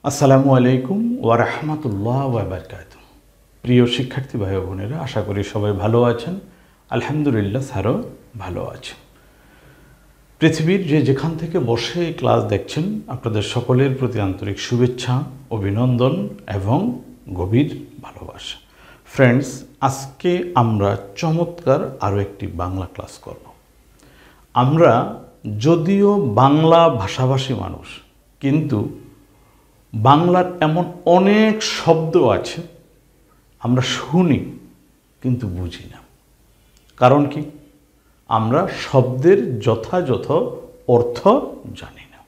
আসসালামু আলাইকুম ওয়া রাহমাতুল্লাহি ওয়া বারাকাতুহু। প্রিয় শিক্ষার্থী ভাই ও বোনেরা, আশা করি সবাই ভালো আছেন। আলহামদুলিল্লাহ স্যারও ভালো আছেন। পৃথিবীর যেখান থেকে বসে এই ক্লাস দেখছেন, আপনাদের সকলের প্রতি আন্তরিক শুভেচ্ছা, অভিনন্দন এবং গভীর ভালোবাসা। ফ্রেন্ডস, আজকে আমরা চমৎকার আরও একটি বাংলা ক্লাস করব। আমরা যদিও বাংলা ভাষাভাষী মানুষ, কিন্তু বাংলার এমন অনেক শব্দ আছে আমরা শুনি কিন্তু বুঝি না। কারণ কি? আমরা শব্দের যথাযথ অর্থ জানি না।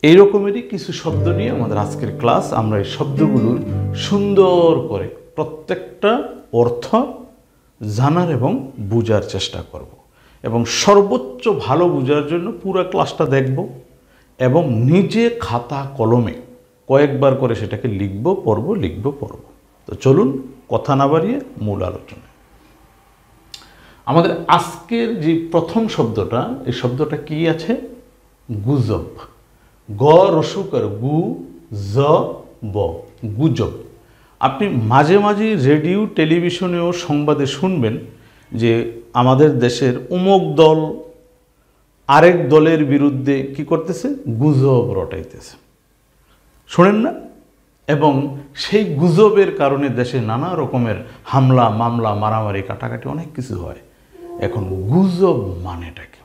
এই রকমেরই কিছু শব্দ নিয়ে আমাদের আজকের ক্লাস। আমরা এই শব্দগুলোর সুন্দর করে প্রত্যেকটা অর্থ জানার এবং বোঝার চেষ্টা করব, এবং সর্বোচ্চ ভালো বোঝার জন্য পুরো ক্লাসটা দেখব এবং নিজে খাতা কলমে কয়েকবার করে সেটাকে লিখব পড়ব। তো চলুন কথা না বাড়িয়ে মূল আলোচনা। আমাদের আজকের যে প্রথম শব্দটা, এই শব্দটা কি আছে? গুজব। গ রসুকার গু জ ব, গুজব। আপনি মাঝে মাঝে রেডিও টেলিভিশনেও সংবাদে শুনবেন যে আমাদের দেশের অমুক দল আরেক দলের বিরুদ্ধে কি করতেছে? গুজব রটাইতেছে। শোনেন না? এবং সেই গুজবের কারণে দেশে নানা রকমের হামলা, মামলা, মারামারি, কাটাকাটি অনেক কিছু হয়। এখন গুজব মানেটা কি?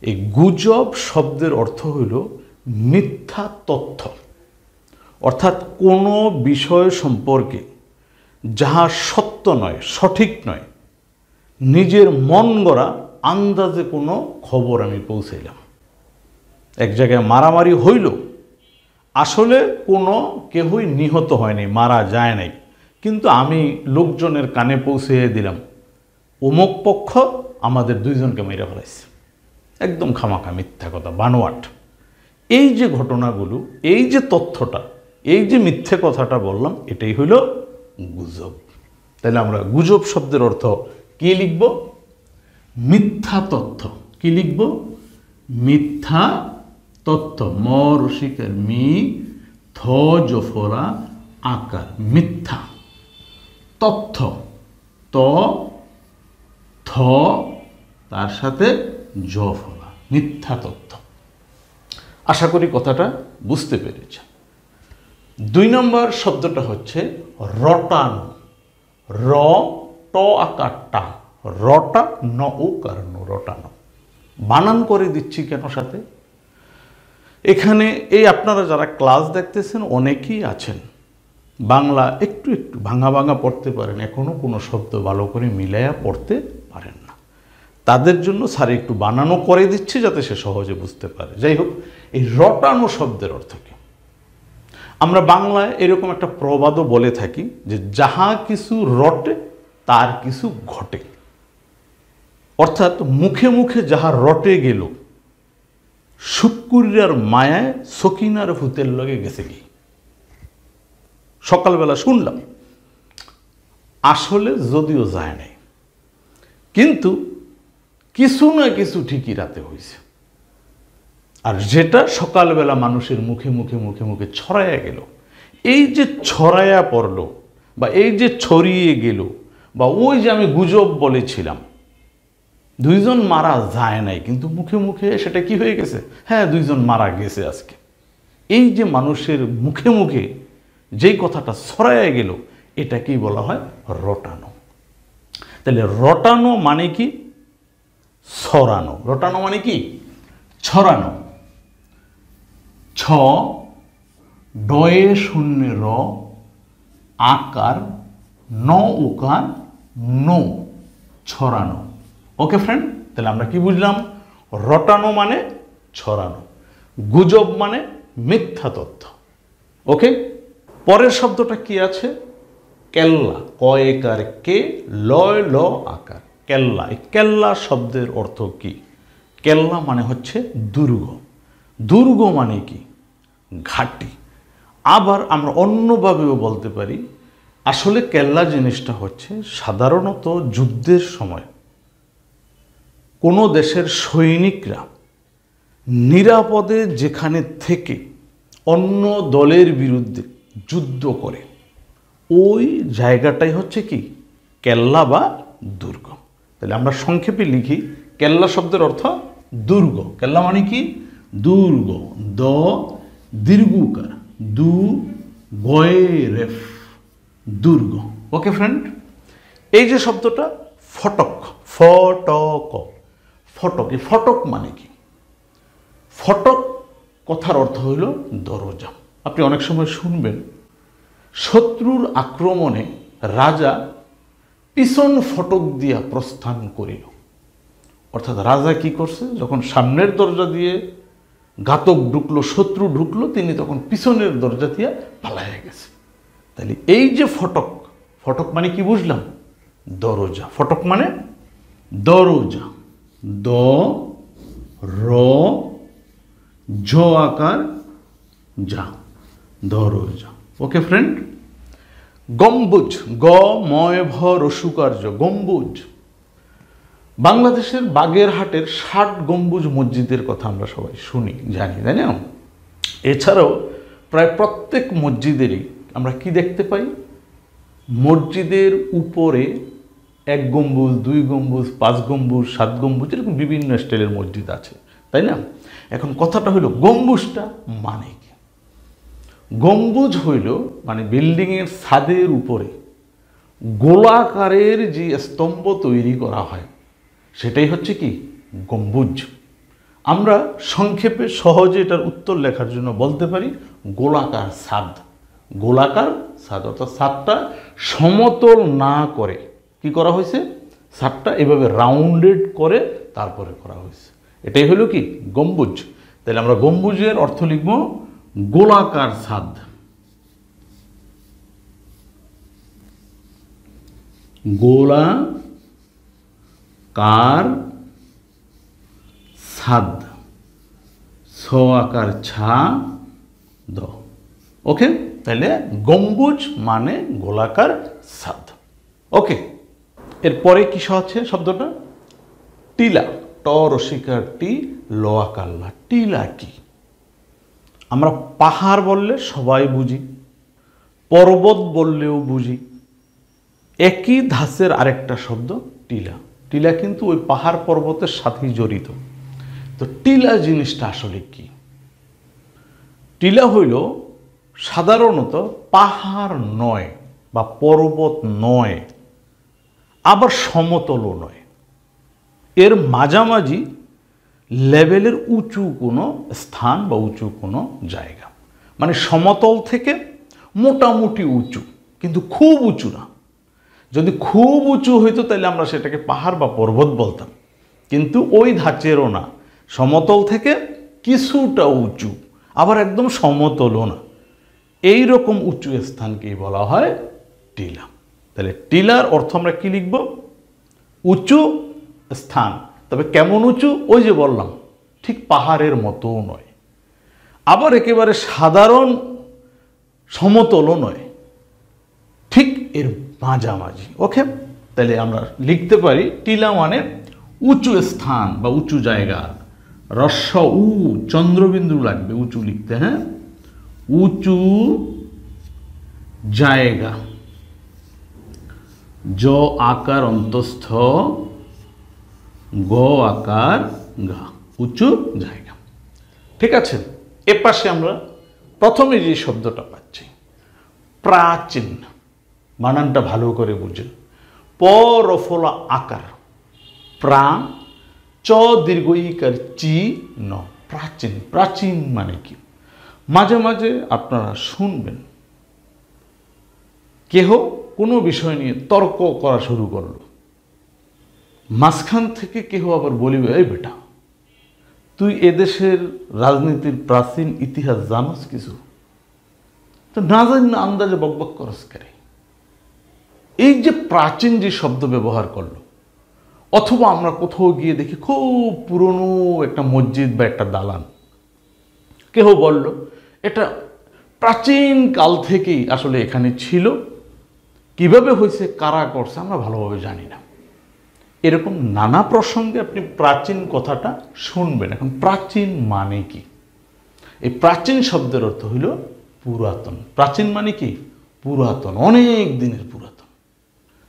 এই গুজব শব্দের অর্থ হইল মিথ্যা তথ্য, অর্থাৎ কোনো বিষয় সম্পর্কে যাহা সত্য নয়, সঠিক নয়, নিজের মন গড়া আন্দাজে কোনো খবর আমি পৌঁছাইলাম। এক জায়গায় মারামারি হইল, আসলে কোনো কেহই নিহত হয়নি, মারা যায় নাই, কিন্তু আমি লোকজনের কানে পৌঁছে দিলাম অমুক পক্ষ আমাদের দুইজনকে মেরে ফেলাইছে। একদম খামাখা মিথ্যা কথা, বানোয়াট। এই যে ঘটনাগুলো, এই যে তথ্যটা, এই যে মিথ্যে কথাটা বললাম, এটাই হইল গুজব। তাহলে আমরা গুজব শব্দের অর্থ কি লিখব? মিথ্যা তথ্য। কি লিখব? মিথ্যা তথ্য। ম রসিকের মি, থ জফরা আকার, মিথ্যা তথ্য। ত থ তার সাথে জফরা, মিথ্যা তথ্য। আশা করি কথাটা বুঝতে পেরেছেন। 2 নম্বর শব্দটা হচ্ছে রটানো। র ট আকার টা, রটা ন উকার ন, রটানো। বানান করে দিচ্ছি কেন সাথে? এখানে এই আপনারা যারা ক্লাস দেখতেছেন অনেকেই আছেন বাংলা একটু একটু ভাঙা ভাঙা পড়তে পারেন, এখনও কোনো শব্দ ভালো করে মিলাইয়া পড়তে পারেন না। তাদের জন্য স্যার একটু বানানো করে দিচ্ছে যাতে সে সহজে বুঝতে পারে। যাই হোক, এই রটানো শব্দের অর্থ কি? আমরা বাংলায় এরকম একটা প্রবাদও বলে থাকি যে যাহা কিছু রটে তার কিছু ঘটে। অর্থাৎ মুখে মুখে যাহা রটে গেল, শুক্কুরিয়ার মায়ায় সকিনার ভূতের লগে গেছে কি। সকালবেলা শুনলাম, আসলে যদিও যায় নাই, কিন্তু কিছু না কিছু ঠিকই রাতে হয়েছে। আর যেটা সকালবেলা মানুষের মুখে মুখে মুখে মুখে ছড়াইয়া গেল, এই যে ছড়াইয়া পড়ল বা এই যে ছড়িয়ে গেল, বা ওই যে আমি গুজব বলেছিলাম, 2 জন মারা যায় নাই, কিন্তু মুখে মুখে সেটা কি হয়ে গেছে? হ্যাঁ, 2 জন মারা গেছে আজকে। এই যে মানুষের মুখে মুখে যেই কথাটা ছড়াইয়া গেল, এটাকেই বলা হয় রটানো। তাহলে রটানো মানে কি? ছড়ানো। রটানো মানে কি? ছড়ানো। ছ ডয়ে শূন্য র আকার ন উকার নো, ছড়ানো। ওকে ফ্রেন্ড, তাহলে আমরা কি বুঝলাম? রটানো মানে ছড়ানো, গুজব মানে মিথ্যা তথ্য। ওকে, পরের শব্দটা কি আছে? কেল্লা। কয়েকার কে, লয় ল আকার, কেল্লা। এই কেল্লা শব্দের অর্থ কি? কেল্লা মানে হচ্ছে দুর্গ। দুর্গ মানে কি? ঘাঁটি। আবার আমরা অন্যভাবেও বলতে পারি, আসলে কেল্লা জিনিসটা হচ্ছে সাধারণত যুদ্ধের সময় কোনো দেশের সৈনিকরা নিরাপদে যেখানে থেকে অন্য দলের বিরুদ্ধে যুদ্ধ করে, ওই জায়গাটাই হচ্ছে কি কেল্লা বা দুর্গ। তাহলে আমরা সংক্ষেপে লিখি, কেল্লা শব্দের অর্থ দুর্গ। কেল্লা মানে কি দুর্গ, দ দীর্ঘকার, দু গয়ে রেফ, দুর্গ। ওকে ফ্রেন্ড, এই যে শব্দটা ফটক, ফটক, ফটক, এই ফটক মানে কি? ফটক কথার অর্থ হইল দরজা। আপনি অনেক সময় শুনবেন শত্রুর আক্রমণে রাজা পিছন ফটক দিয়া প্রস্থান করিল। অর্থাৎ রাজা কি করছে, যখন সামনের দরজা দিয়ে ঘাতক ঢুকলো, শত্রু ঢুকলো, তিনি তখন পিছনের দরজা দিয়ে পালাইয়া গেছে। তাহলে এই যে ফটক, ফটক মানে কি বুঝলাম? দরজা। ফটক মানে দরজা, দ র জ আকার যা, দরজা। ওকে ফ্রেন্ড, গম্বুজ, গ ময় ভ রসুকার্য, গম্বুজ। বাংলাদেশের বাগেরহাটের 60 গম্বুজ মসজিদের কথা আমরা সবাই শুনি, জানি, তাই না? এছাড়াও প্রায় প্রত্যেক মসজিদেরই আমরা কি দেখতে পাই? মসজিদের উপরে 1 গম্বুজ, 2 গম্বুজ, 5 গম্বুজ, 7 গম্বুজ, এরকম বিভিন্ন স্টাইলের মসজিদ আছে, তাই না? এখন কথাটা হইল গম্বুজটা মানে কি? গম্বুজ হইল মানে বিল্ডিংয়ের ছাদের উপরে গোলাকারের যে স্তম্ভ তৈরি করা হয়, সেটাই হচ্ছে কি গম্বুজ। আমরা সংক্ষেপে সহজে এটার উত্তর লেখার জন্য বলতে পারি গোলাকার ছাদ। গোলাকার ছাদ অর্থাৎ ছাদটা সমতল না করে কি করা হয়েছে, ছাদটা এভাবে রাউন্ডেড করে তারপরে করা হয়েছে, এটাই হলো কি গম্বুজ। তাহলে আমরা গম্বুজের অর্থ লিখব গোলাকার ছাদ। গোলাকার ছাদ, ছ আকার ছা দ। ওকে, তাহলে গম্বুজ মানে গোলাকার ছাদ। ওকে, এরপরে কি আছে শব্দটা? টিলা, ট রসিকার টি, ল আকার লা। টিলা কি? আমরা পাহাড় বললে সবাই বুঝি, পর্বত বললেও বুঝি। একই ধাঁচের আরেকটা শব্দ টিলা। টিলা কিন্তু ওই পাহাড় পর্বতের সাথেই জড়িত। তো টিলা জিনিসটা আসলে কি? টিলা হইল সাধারণত পাহাড় নয় বা পর্বত নয়, আবার সমতলও নয়, এর মাঝামাঝি লেভেলের উঁচু কোনো স্থান বা উঁচু কোনো জায়গা। মানে সমতল থেকে মোটামুটি উঁচু, কিন্তু খুব উঁচু না। যদি খুব উঁচু হইতো তাহলে আমরা সেটাকে পাহাড় বা পর্বত বলতাম, কিন্তু ওই ধাঁচেরও না। সমতল থেকে কিছুটা উঁচু, আবার একদম সমতলও না, এই রকম উঁচু স্থানকেই বলা হয় টিলা। তাহলে টিলার অর্থ আমরা কি লিখব? উঁচু স্থান। তবে কেমন উঁচু? ওই যে বললাম, ঠিক পাহাড়ের মতোও নয়, আবার একেবারে সাধারণ সমতলও নয়, ঠিক এর মাঝামাঝি। ওকে, তাহলে আমরা লিখতে পারি টিলা মানে উঁচু স্থান বা উঁচু জায়গা। রস্য উ চন্দ্রবিন্দু লাগবে উঁচু লিখতে, হ্যাঁ, উঁচু জায়গা, জ আকার অন্তস্থ, গ আকার গা, উঁচু জায়গা। ঠিক আছে, এ পাশে আমরা প্রথমে যে শব্দটা পাচ্ছি প্রাচীন, বানানটা ভালো করে বুঝেন। প রফলা আকার, প্রা, চ দীর্ঘ ইকার চি ন, প্রাচীন। প্রাচীন মানে কি? মাঝে মাঝে আপনারা শুনবেন কেহ কোনো বিষয় নিয়ে তর্ক করা শুরু করলো, মাঝখান থেকে কেহ আবার বলিবে, এই বেটা তুই এদেশের রাজনীতির প্রাচীন ইতিহাস জানোস কিছু? তো না জানি না আন্দাজে বকবক করস করে। এই যে প্রাচীন যে শব্দ ব্যবহার করলো, অথবা আমরা কোথাও গিয়ে দেখি খুব পুরনো একটা মসজিদ বা একটা দালান, কেহ বলল এটা প্রাচীন কাল থেকেই আসলে এখানে ছিল, কিভাবে হয়েছে, কারা করছে আমরা ভালোভাবে জানি না। এরকম নানা প্রসঙ্গে আপনি প্রাচীন কথাটা শুনবেন। এখন প্রাচীন মানে কি? এই প্রাচীন শব্দের অর্থ হইল পুরাতন। প্রাচীন মানে কি? পুরাতন, অনেক দিনের পুরাতন।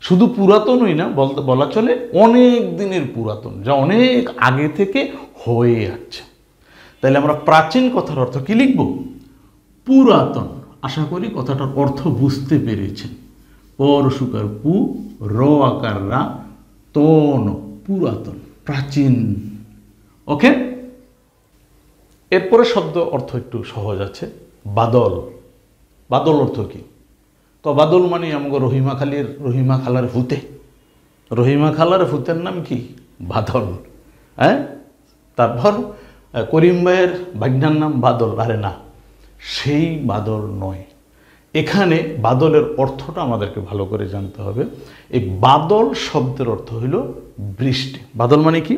শুধু পুরাতনই না, বলা চলে অনেক দিনের পুরাতন, যা অনেক আগে থেকে হয়ে আছে। তাহলে আমরা প্রাচীন কথার অর্থ কি লিখব? পুরাতন। আশা করি কথাটার অর্থ বুঝতে পেরেছেন। পর সুকার পু, র আকার রা, তন, পুরাতন, প্রাচীন। ওকে, এরপরে শব্দ অর্থ একটু সহজ আছে, বাদল। বাদল অর্থ কি? তো বাদল মানে আমাকে রহিমা খালার ভূতে। রহিমা খালার ভূতের নাম কি? বাদল। হ্যাঁ, তারপর করিম ভাইয়ের ভাগ্নার নাম বাদল। আরে না, সেই বাদল নয়। এখানে বাদলের অর্থটা আমাদেরকে ভালো করে জানতে হবে। এই বাদল শব্দের অর্থ হইল বৃষ্টি। বাদল মানে কি?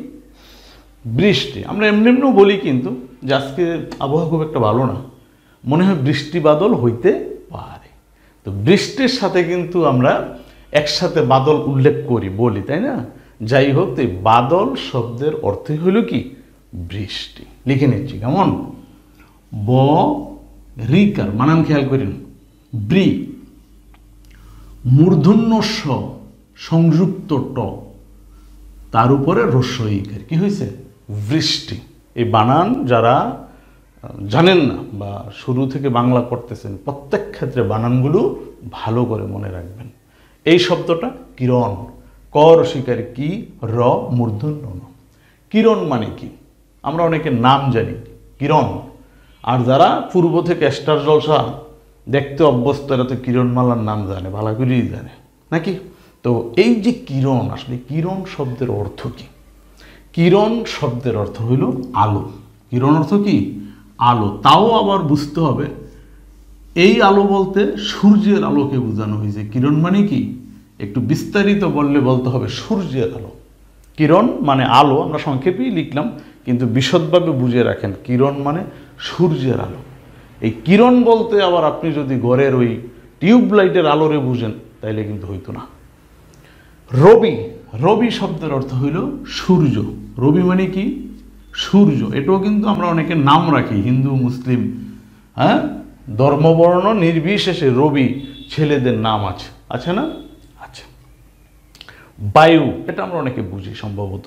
বৃষ্টি। আমরা এমনিও বলি কিন্তু যে আজকে আবহাওয়া খুব একটা ভালো না, মনে হয় বৃষ্টি বাদল হইতে পারে। তো বৃষ্টির সাথে কিন্তু আমরা একসাথে বাদল উল্লেখ করি, বলি, তাই না? যাই হোক, তো বাদল শব্দের অর্থই হইল কি? বৃষ্টি। লিখে নিচ্ছি, কেমন? ব রিকার মানান খেয়াল করেন। ব্রি, মূর্ধন্য স সংযুক্ত ট, তার উপরে রস্বই ইকার। কি হয়েছে? বৃষ্টি। এই বানান যারা জানেন না বা শুরু থেকে বাংলা করতেছেন, প্রত্যেক ক্ষেত্রে বানানগুলো ভালো করে মনে রাখবেন। এই শব্দটা কিরণ, কর শিকার কি, র মূর্ধন্য ন। কিরণ মানে কি? আমরা অনেকে নাম জানি কিরণ, আর যারা পূর্ব থেকে স্টার জলসা দেখতে অভ্যস্ত, এরা তো কিরণমালার নাম জানে, ভালো করেই জানে নাকি? তো এই যে কিরণ, আসলে কিরণ শব্দের অর্থ কি? কিরণ শব্দের অর্থ হইল আলো। কিরণ অর্থ কি? আলো। তাও আবার বুঝতে হবে, এই আলো বলতে সূর্যের আলোকে বোঝানো হয়েছে। কিরণ মানে কি? একটু বিস্তারিত বলতে হবে সূর্যের আলো। কিরণ মানে আলো, আমরা সংক্ষেপেই লিখলাম, কিন্তু বিশদভাবে বুঝে রাখেন, কিরণ মানে সূর্যের আলো। এই কিরণ বলতে আবার আপনি যদি ঘরের ওই টিউবলাইটের আলোরে বুঝেন, তাইলে কিন্তু হইতো না। রবি, রবি শব্দের অর্থ হইল সূর্য। রবি মানে কি? সূর্য। এটাও কিন্তু আমরা অনেকে নাম রাখি, হিন্দু মুসলিম, হ্যাঁ, ধর্মবর্ণ নির্বিশেষে রবি ছেলেদের নাম আছে, আছে না? আচ্ছা। বায়ু, এটা আমরা অনেকে বুঝি সম্ভবত।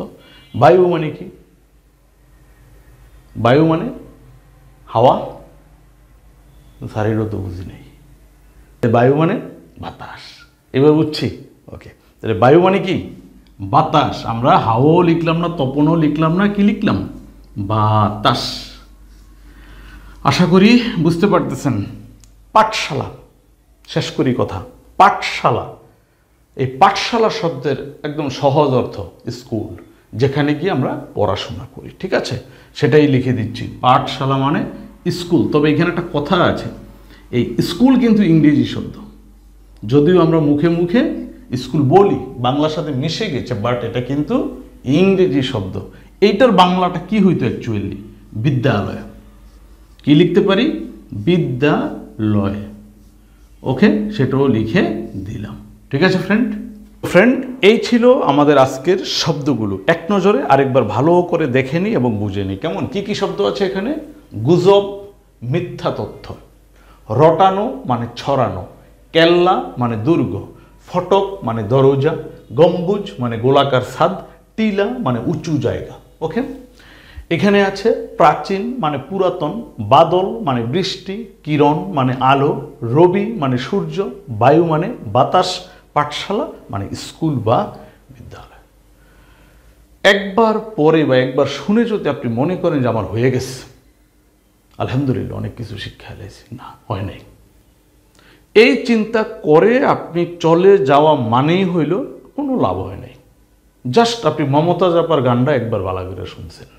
বায়ু মানে কি? বায়ু মানে হাওয়া। সারিরও তো বুঝি নেই। বায়ু মানে বাতাস। এবার বুঝছি? ওকে, তাহলে বায়ু মানে কি? বাতাস। আমরা হাওয়াও লিখলাম না, তপনও লিখলাম না, কি লিখলাম? বাতাস। আশা করি বুঝতে পারতেছেন। পাঠশালা, শেষ করি কথা। পাঠশালা, এই পাঠশালা শব্দের একদম সহজ অর্থ স্কুল, যেখানে গিয়ে আমরা পড়াশোনা করি। ঠিক আছে, সেটাই লিখে দিচ্ছি। পাঠশালা মানে স্কুল। তবে এখানে একটা কথা আছে, এই স্কুল কিন্তু ইংরেজি শব্দ, যদিও আমরা মুখে মুখে স্কুল বলি, বাংলার সাথে মিশে গেছে, বাট এটা কিন্তু ইংরেজি শব্দ। এইটার বাংলাটা কি হইতো অ্যাকচুয়ালি? বিদ্যালয়। কি লিখতে পারি? বিদ্যালয়। ওকে, সেটাও লিখে দিলাম। ঠিক আছে ফ্রেন্ড, এই ছিল আমাদের আজকের শব্দগুলো। এক নজরে আরেকবার ভালো করে দেখে নিই এবং বুঝে নিই। কেমন? কি কি শব্দ আছে এখানে? গুজব, মিথ্যা তথ্য। রটানো মানে ছড়ানো। কেল্লা মানে দুর্গ। ফটক মানে দরজা। গম্বুজ মানে গোলাকার ছাদ। টিলা মানে উঁচু জায়গা। ওকে, এখানে আছে প্রাচীন মানে পুরাতন। বাদল মানে বৃষ্টি। কিরণ মানে আলো। রবি মানে সূর্য। বায়ু মানে বাতাস। পাঠশালা মানে স্কুল বা বিদ্যালয়। একবার পরে বা একবার শুনে যদি আপনি মনে করেন যে আমার হয়ে গেছে, আলহামদুলিল্লাহ, অনেক কিছু শিক্ষা এলাইছি, না হয় নাই, এই চিন্তা করে আপনি চলে যাওয়া মানেই হইল কোনো লাভ হয় নাই। জাস্ট আপনি মমতা জাপার গানটা একবার বালা করে শুনছেন,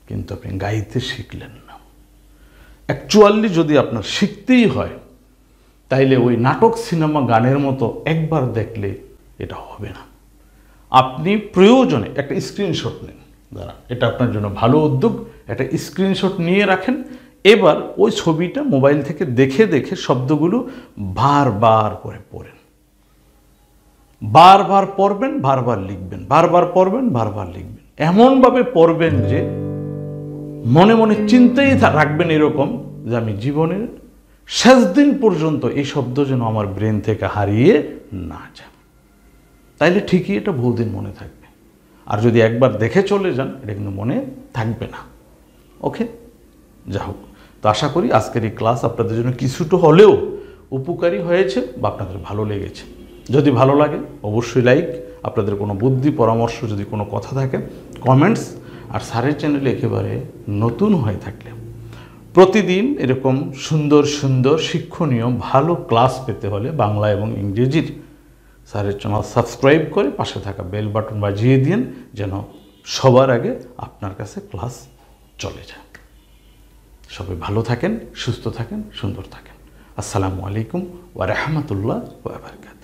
কিন্তু আপনি গাইতে শিখলেন না। অ্যাকচুয়ালি যদি আপনার শিখতেই হয়, তাইলে ওই নাটক সিনেমা গানের মতো একবার দেখলে এটা হবে না। আপনি প্রয়োজনে একটা স্ক্রিনশট নিন। দাঁড়া, এটা আপনার জন্য ভালো উদ্যোগ। একটা স্ক্রিনশট নিয়ে রাখেন। এবার ওই ছবিটা মোবাইল থেকে দেখে দেখে শব্দগুলো বারবার করে পড়েন। বারবার পড়বেন, বারবার লিখবেন, বারবার পড়বেন, বারবার লিখবেন। এমনভাবে পড়বেন যে মনে মনে চিন্তাই রাখবেন এরকম যে আমি জীবনের শেষ দিন পর্যন্ত এই শব্দ যেন আমার ব্রেন থেকে হারিয়ে না যায়। তাইলে ঠিকই এটা বহুদিন মনে থাকবে। আর যদি একবার দেখে চলে যান, এটা কিন্তু মনে থাকবে না। ওকে, যা হোক, তো আশা করি আজকের এই ক্লাস আপনাদের জন্য কিছুটা হলেও উপকারী হয়েছে বা আপনাদের ভালো লেগেছে। যদি ভালো লাগে অবশ্যই লাইক, আপনাদের কোনো বুদ্ধি পরামর্শ যদি কোনো কথা থাকে কমেন্টস, আর স্যারের চ্যানেলে একেবারে নতুন হয়ে থাকলে প্রতিদিন এরকম সুন্দর সুন্দর শিক্ষণীয় ভালো ক্লাস পেতে হলে বাংলা এবং ইংরেজির স্যারের চ্যানেল সাবস্ক্রাইব করে পাশে থাকা বেল বাটন বাজিয়ে দিন, যেন সবার আগে আপনার কাছে ক্লাস চলে যায়। সবাই ভালো থাকেন, সুস্থ থাকেন, সুন্দর থাকেন। আসসালামু আলাইকুম ওয়া রাহমাতুল্লাহ ওয়া বারাকাতুহু।